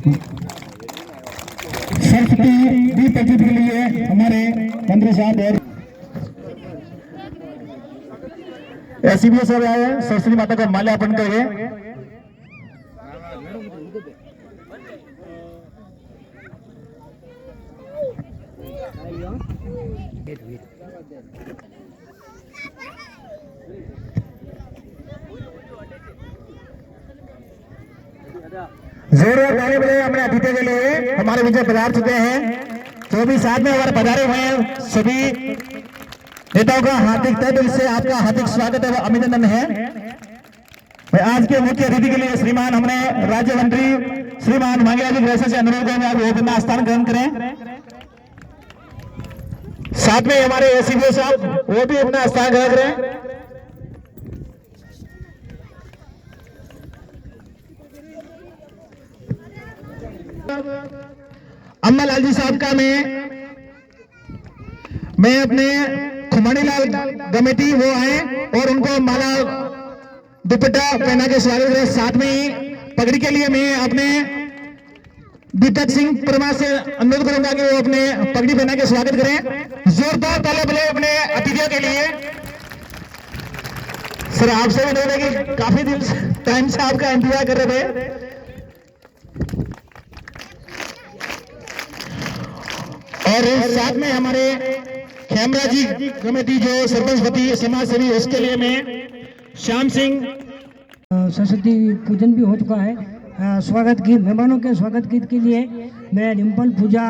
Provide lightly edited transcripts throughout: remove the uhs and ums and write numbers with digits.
सरस्वती भी प्रस्तुत के लिए हमारे मंत्री साहब और एससीबीओ साहब आए हैं। सरस्वती माता का माल्यार्पण करेंगे। जोरदार ताली बजाइए अपने अतिथि के लिए। हमारे बीच में पधार चुके हैं, जो भी साथ में हमारे पधारे हुए हैं सभी नेताओं का हार्दिक तहे दिल से आपका हार्दिक स्वागत एवं अभिनंदन है। मैं आज के मुख्य अतिथि के लिए श्रीमान हमने राज्य मंत्री श्रीमान मांगेला जी ग्रेसर से अनुरोध करेंगे आप वो अपना स्थान ग्रहण करें। साथ में हमारे एससीबीओ साहब वो भी अपना स्थान ग्रहण करें। अम्मा लाल जी साहब का मैं अपने खुमानी लाल कमेटी वो आए और उनको माला दुपट्टा पहना के स्वागत करें। साथ में ही पगड़ी के लिए मैं अपने दीपक सिंह परमार से अनुरोध करूंगा कि वो अपने पगड़ी पहना के स्वागत करें। जोरदार ताली बजाइए अपने अतिथियों के लिए। सर आपसे भी अनुरोध है कि काफी दिन टाइम से आपका इंतजार कर रहे थे। और साथ में हमारे खेमरा जी कमेटी जो सरपंचपति समाज सेवी उसके लिए मैं श्याम सिंह। सरस्वती पूजन भी हो चुका है। स्वागत गीत मेहमानों के स्वागत गीत के लिए मैं डिम्पल पूजा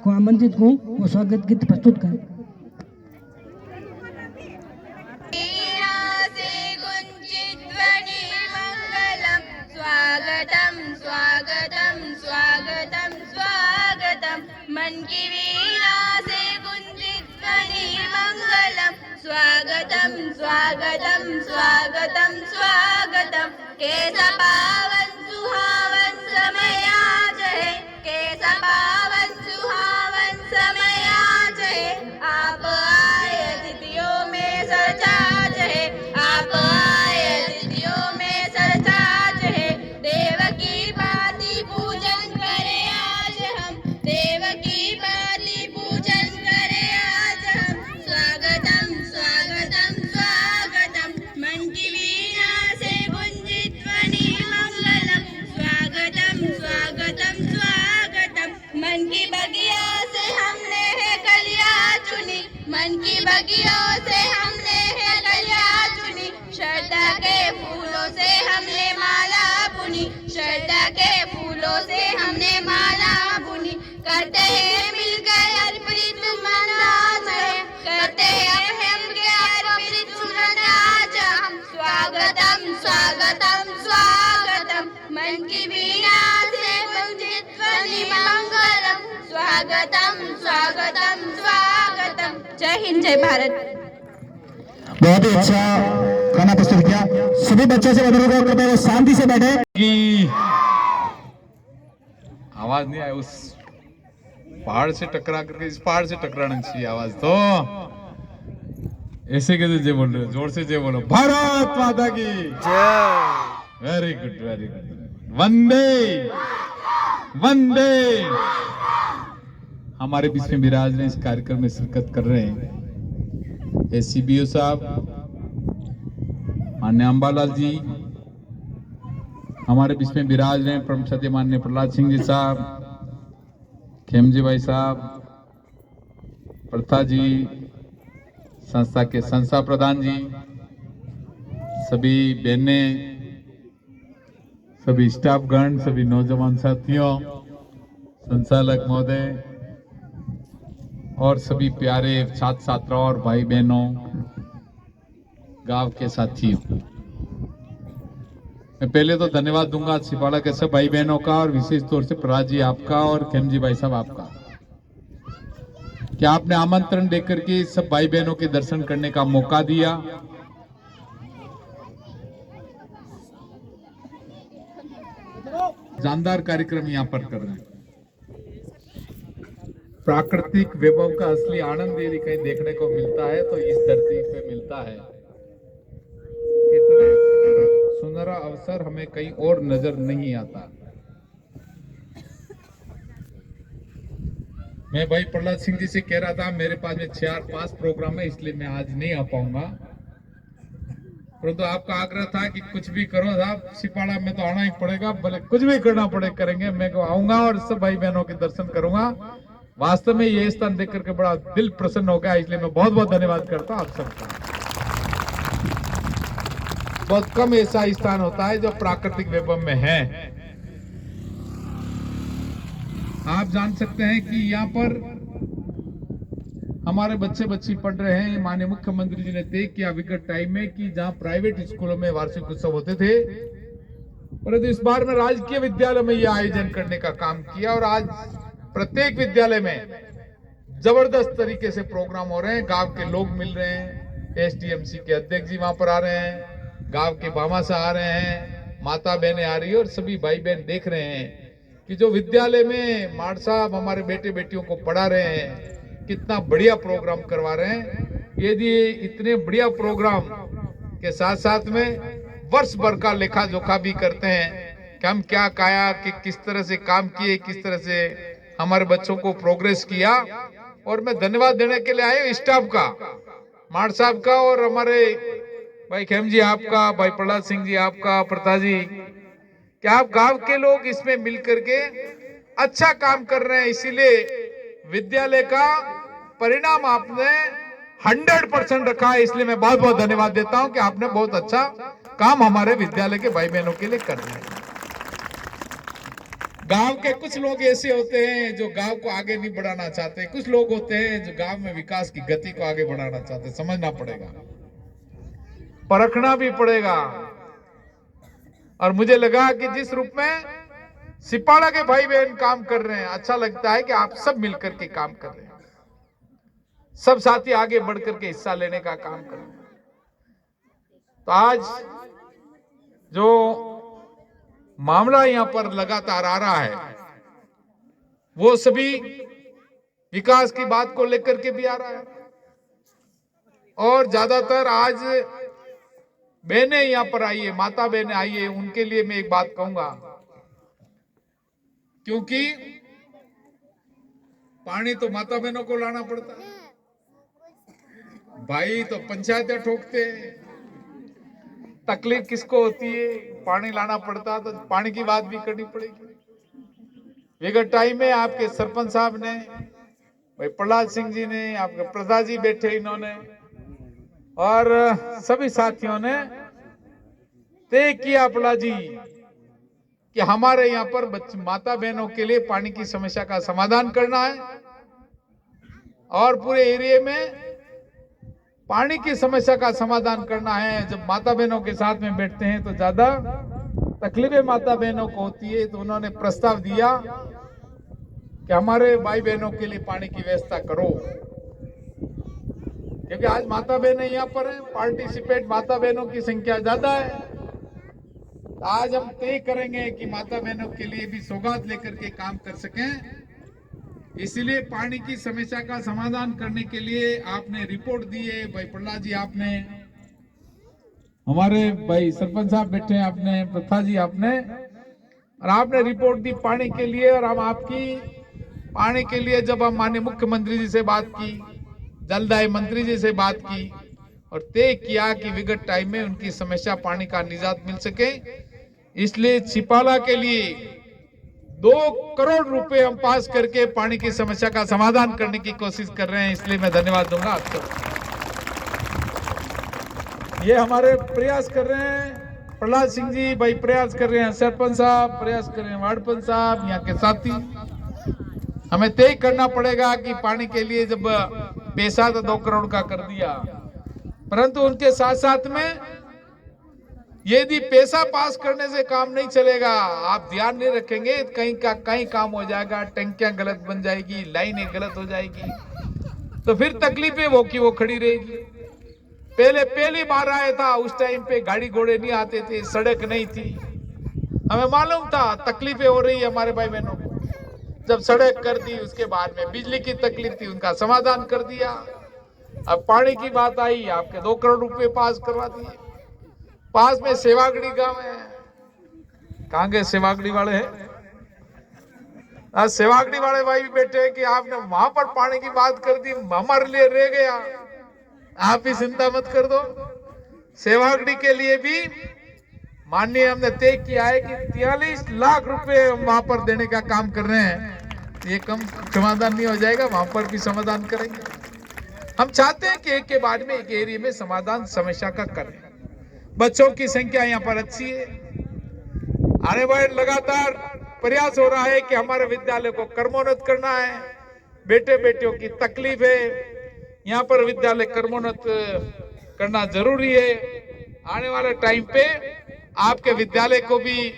को आमंत्रित हूँ वो स्वागत गीत प्रस्तुत करें। स्वागतम स्वागतम स्वागतम स्वागतम मन की वीणा से गुंजित ध्वनि मंगलम। स्वागतम स्वागतम स्वागतम स्वागतम। कैसा पावन सुहावन समय आज है, कैसा पावन सुहावन समय आज है। आप आए अतिथियों में सरताज है, आप आए अतिथियों में सरताज है। देव की बाती पूजन करे आज हम, देव की बाती पूजन करे आज हम। स्वागतम स्वागतम स्वागतम मन की वीणा से गुंजित ध्वनि मंगलम। स्वागतम स्वागतम स्वागतम। मन की बगिया से हमने है कलिया चुनी, मन की बगिया से हमने है कलिया चुनी। श्रद्धा के फूलों से हमने माला बुनी, श्रद्धा के फूलों से हमने माला बुनी। करते हैं मिलकर अर्पित मनाज है, करते हैं मिलकर अर्पित मनाज हम। स्वागतम स्वागतम स्वागतम मन की वीणा से गुंजित ध्वनि मंगलम। स्वागतम स्वागतम स्वागतम। जय हिंद जय भारत। बहुत ही अच्छा खाना प्रस्तुत किया। सभी बच्चों से अनुरोध करते हैं शांति से बैठे। आवाज नहीं आया, उस पहाड़ से टकरा करके इस पहाड़ से टकराना चाहिए आवाज तो। ऐसे कैसे जय बोल रहे हो? जोर से जय बोलो। भारत माता की जय। Very good very good. वंदे वंदे। हमारे बीच में विराज ने इस कार्यक्रम में शिरकत कर रहे हैं एससीबीओ साहब, मान्य अंबालाल जी, हमारे बीच में विराज रहे परम सत्य मान्य प्रहलाद सिंह जी साहब, खेमजी भाई साहब, प्रथा जी, संस्था के संस्था प्रधान जी, सभी बहनें, सभी स्टाफगण, सभी नौजवान साथियों, संचालक महोदय और सभी प्यारे छात्र छात्राओं और भाई बहनों, गांव के साथियों, मैं पहले तो धन्यवाद दूंगा सिपाड़ा के सब भाई बहनों का और विशेष तौर से प्रहलाद जी आपका और खेमजी भाई साहब आपका, कि आपने आमंत्रण देकर के सब भाई बहनों के दर्शन करने का मौका दिया। जानदार कार्यक्रम यहाँ पर कर रहे हैं। प्राकृतिक वैभव का असली आनंद यदि कहीं देखने को मिलता है तो इस धरती पे मिलता है। इतना सुनहरा अवसर हमें कहीं और नजर नहीं आता। मैं भाई प्रहलाद सिंह जी से कह रहा था, मेरे पास में 4-5 प्रोग्राम है, इसलिए मैं आज नहीं आ पाऊंगा। परंतु आपका आग्रह था कि कुछ भी करो साहब, सिपाड़ा में तो आना ही पड़ेगा, भले कुछ भी करना पड़े करेंगे। मैं आऊंगा और सब भाई बहनों के दर्शन करूंगा। वास्तव में ये स्थान देख करके बड़ा दिल प्रसन्न हो गया, इसलिए मैं बहुत बहुत धन्यवाद करता हूँ आप सबका। बहुत कम ऐसा स्थान होता है जो प्राकृतिक वैभव में है। आप जान सकते हैं कि यहाँ पर हमारे बच्चे बच्ची पढ़ रहे हैं। माननीय मुख्यमंत्री जी ने तय किया विगत टाइम में कि जहां प्राइवेट स्कूलों में वार्षिक उत्सव होते थे, परंतु इस बार में राजकीय विद्यालय में यह आयोजन करने का काम किया और आज प्रत्येक विद्यालय में जबरदस्त तरीके से प्रोग्राम हो रहे हैं। गांव के लोग मिल रहे हैं, एसटीएमसी के अध्यक्ष जी वहां पर आ रहे हैं, गांव के भामाशाह आ रहे हैं, माता बहनें आ रही है और सभी भाई बहन देख रहे हैं कि जो विद्यालय में माड़ साहब हमारे बेटे बेटियों को पढ़ा रहे हैं, कितना बढ़िया प्रोग्राम करवा रहे हैं। यदि इतने बढ़िया प्रोग्राम के साथ साथ में वर्ष भर का लेखा जोखा भी करते हैं कि हम क्या काया कि किस तरह से काम किए, किस तरह से हमारे बच्चों को प्रोग्रेस किया। और मैं धन्यवाद देने के लिए आया स्टाफ का, माड़ साहब का और हमारे भाई खेम जी आपका, भाई प्रहलाद सिंह जी आपका, प्रथा जी, कि आप गांव के लोग इसमें मिल करके अच्छा काम कर रहे हैं। इसीलिए विद्यालय का परिणाम आपने 100% रखा है, इसलिए मैं बहुत बहुत धन्यवाद देता हूं कि आपने बहुत अच्छा काम हमारे विद्यालय के भाई बहनों के लिए कर रहे हैं। गांव के कुछ लोग ऐसे होते हैं जो गांव को आगे नहीं बढ़ाना चाहते, कुछ लोग होते हैं जो गांव में विकास की गति को आगे बढ़ाना चाहते हैं। समझना पड़ेगा, परखना भी पड़ेगा। और मुझे लगा कि जिस रूप में सिपाड़ा के भाई बहन काम कर रहे हैं, अच्छा लगता है कि आप सब मिलकर के काम कर रहे हैं, सब साथी आगे बढ़कर के हिस्सा लेने का काम कर रहे हैं। तो आज जो मामला यहां पर लगातार आ रहा है, वो सभी विकास की बात को लेकर के भी आ रहा है। और ज्यादातर आज बहनें यहां पर आई है, माता बहनें आई है, उनके लिए मैं एक बात कहूंगा, क्योंकि पानी तो माता बहनों को लाना पड़ता है, भाई तो पंचायतें ठोकते हैं। तकलीफ किसको होती है, पानी लाना पड़ता, तो पानी की बात भी करनी पड़ेगी। विगत टाइम में आपके सरपंच साहब ने, भाई प्रहलाद सिंह जी ने, आपके प्रधा जी बैठे इन्होंने और सभी साथियों ने तय किया प्रहलाद जी कि हमारे यहाँ पर माता बहनों के लिए पानी की समस्या का समाधान करना है और पूरे एरिया में पानी की समस्या का समाधान करना है। जब माता बहनों के साथ में बैठते हैं तो ज्यादा तकलीफें माता बहनों को होती है, तो उन्होंने प्रस्ताव दिया कि हमारे भाई बहनों के लिए पानी की व्यवस्था करो। क्योंकि आज माता बहनें यहाँ पर हैं, पार्टिसिपेट माता बहनों की संख्या ज्यादा है। आज हम तय करेंगे कि माता बहनों के लिए भी सौगात लेकर के काम कर सकें। इसलिए पानी की समस्या का समाधान करने के लिए आपने रिपोर्ट दी है। भाई प्रहलाद जी आपने, हमारे भाई सरपंच साहब बैठे हैं, आपने, प्रथा जी आपने, और आपने रिपोर्ट दी पानी के लिए। और हम आपकी पानी के लिए जब हम माननीय मुख्यमंत्री जी से बात की, जलदाय मंत्री जी से बात की और तय किया कि विगत टाइम में उनकी समस्या पानी का निजात मिल सके, इसलिए छिपाला के लिए 2 करोड़ रुपए हम पास करके पानी की समस्या का समाधान करने की कोशिश कर रहे हैं। इसलिए मैं धन्यवाद दूंगा आपको। ये हमारे प्रयास कर रहे हैं, प्रहलाद सिंह जी भाई प्रयास कर रहे हैं, सरपंच साहब प्रयास कर रहे हैं, वार्ड पंच साहब, यहाँ के साथी। हमें तय करना पड़ेगा कि पानी के लिए जब पैसा तो 2 करोड़ का कर दिया, परंतु उनके साथ साथ में यदि पैसा पास करने से काम नहीं चलेगा, आप ध्यान नहीं रखेंगे, कहीं का कहीं काम हो जाएगा, टंकियां गलत बन जाएगी, लाइनें गलत हो जाएगी, तो फिर तकलीफें वो की वो खड़ी रहेगी। पहली बार आया था, उस टाइम पे गाड़ी घोड़े नहीं आते थे, सड़क नहीं थी, हमें मालूम था तकलीफें हो रही है हमारे भाई बहनों को। जब सड़क कर दी, उसके बाद में बिजली की तकलीफ थी, उनका समाधान कर दिया। अब पानी की बात आई, आपके 2 करोड़ रुपए पास करवा दिए। पास में सेवागढ़ी गांव है, कहां गए सेवागढ़ी वाले हैं? आज सेवागढ़ी वाले भाई भी बैठे हैं कि आपने वहां पर पानी की बात कर दी, हमारे लिए रह गया। आप भी चिंता मत कर दो। सेवागढ़ी के लिए भी माननीय हमने तय किया है कि 43 लाख रुपए हम वहां पर देने का काम कर रहे हैं। ये कम समाधान नहीं हो जाएगा, वहां पर भी समाधान करेंगे। हम चाहते हैं कि एक के बाद में एक एरिया में समाधान समस्या का करें। बच्चों की संख्या यहाँ पर अच्छी है। आने वाले लगातार प्रयास हो रहा है कि हमारे विद्यालय को कर्मोन्नत करना है। बेटे बेटियों की तकलीफ है, यहाँ पर विद्यालय कर्मोन्नत करना जरूरी है। आने वाले टाइम पे आपके विद्यालय को भी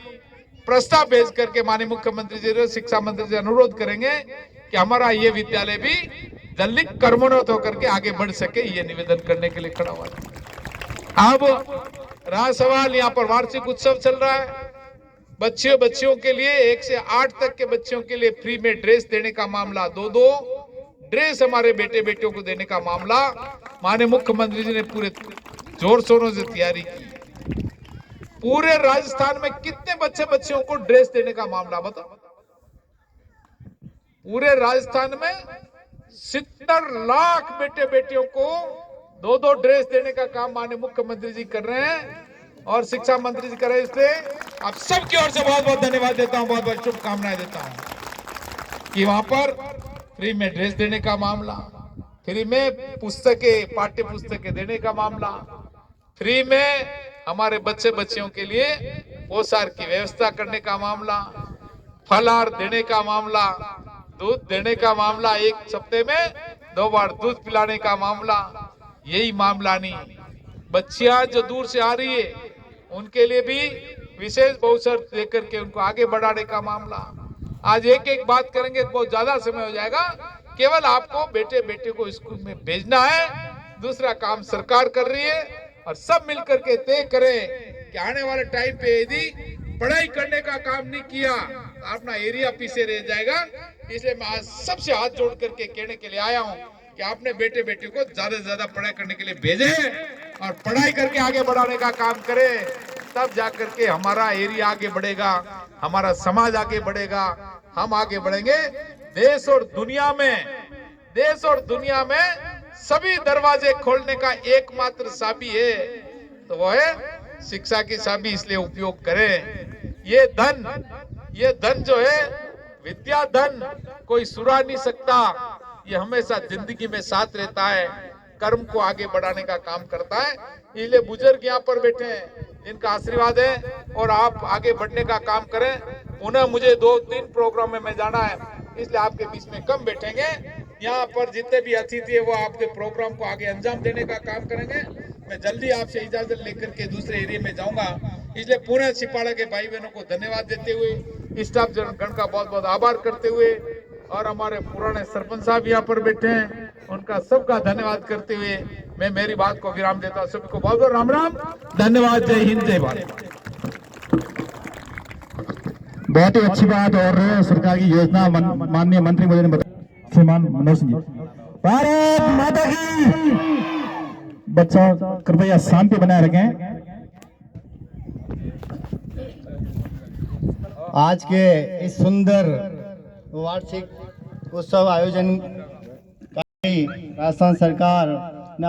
प्रस्ताव भेज करके माननीय मुख्यमंत्री जी, शिक्षा मंत्री जी अनुरोध करेंगे कि हमारा ये विद्यालय भी जल्दी कर्मोन्नत होकर के आगे बढ़ सके। ये निवेदन करने के लिए खड़ा हुआ है। अब रहा सवाल, यहाँ पर वार्षिक उत्सव चल रहा है। बच्चियों के लिए 1 से 8 तक के बच्चों के लिए फ्री में ड्रेस देने का मामला, 2 ड्रेस हमारे बेटे बेटियों को देने का मामला माननीय मुख्यमंत्री जी ने पूरे जोर शोरों से तैयारी की। पूरे राजस्थान में कितने बच्चियों को ड्रेस देने का मामला बताओ। पूरे राजस्थान में 70 लाख बेटे बेटियों को 2 ड्रेस देने का काम माननीय मुख्यमंत्री जी कर रहे हैं और शिक्षा मंत्री जी कर रहे हैं। इसलिए आप सबकी ओर से बहुत बहुत धन्यवाद देता हूं, बहुत बहुत शुभकामनाएं देता हूं कि वहां पर फ्री में ड्रेस देने का मामला, फ्री में पुस्तकें, पाठ्य पुस्तकें देने का मामला, फ्री में हमारे बच्चियों के लिए पोशाक की व्यवस्था करने का मामला, फलाहार देने का मामला, दूध देने का मामला, 1 सप्ताह में 2 बार दूध पिलाने का मामला। यही मामला नहीं, बच्चियां जो दूर से आ रही है उनके लिए भी विशेष अवसर देकर के उनको आगे बढ़ाने का मामला। आज एक बात करेंगे तो बहुत ज्यादा समय हो जाएगा। केवल आपको बेटे बेटे को स्कूल में भेजना है, दूसरा काम सरकार कर रही है और सब मिलकर के तय करें कि आने वाले टाइम पे यदि पढ़ाई करने का काम नहीं किया तो अपना एरिया पीछे रह जाएगा। इसलिए मैं आज सबसे हाथ जोड़ करके कहने के लिए आया हूँ कि आपने बेटे बेटे को ज्यादा से ज्यादा पढ़ाई करने के लिए भेजे और पढ़ाई करके आगे बढ़ाने का काम करें। तब जाकर के हमारा एरिया आगे बढ़ेगा, हमारा समाज आगे बढ़ेगा, हम आगे बढ़ेंगे। देश और दुनिया में सभी दरवाजे खोलने का एकमात्र चाबी है, तो वो है शिक्षा की चाबी। इसलिए उपयोग करें। ये धन जो है, विद्या धन कोई सुरा नहीं सकता। ये हमेशा जिंदगी में साथ रहता है, कर्म को आगे बढ़ाने का काम करता है। इसलिए बुजुर्ग यहाँ पर बैठे हैं, इनका आशीर्वाद है और आप आगे बढ़ने का काम करें। पुनः मुझे 2-3 प्रोग्राम में मैं जाना है, इसलिए आपके बीच में कम बैठेंगे। यहाँ पर जितने भी अतिथि है वो आपके प्रोग्राम को आगे अंजाम देने का काम करेंगे। मैं जल्दी आपसे इजाजत लेकर के दूसरे एरिया में जाऊंगा। इसलिए पूरे सिपाड़ा के भाई बहनों को धन्यवाद देते हुए, स्टाफ गण का बहुत बहुत आभार करते हुए और हमारे पुराने सरपंच साहब यहाँ पर बैठे हैं, उनका सबका धन्यवाद करते हुए मैं मेरी बात को विराम देता हूँ। सबको बहुत बहुत राम राम, धन्यवाद। जय हिंद, जय भारत। बहुत ही अच्छी बात। और सरकार की योजना माननीय मंत्री महोदय ने बताया, श्रीमान मनोज सिंह जी। भारत माता की। बच्चों कृपया शांति बनाए रखें। आज के इस सुंदर वार्षिक उत्सव आयोजन का राजस्थान सरकार ने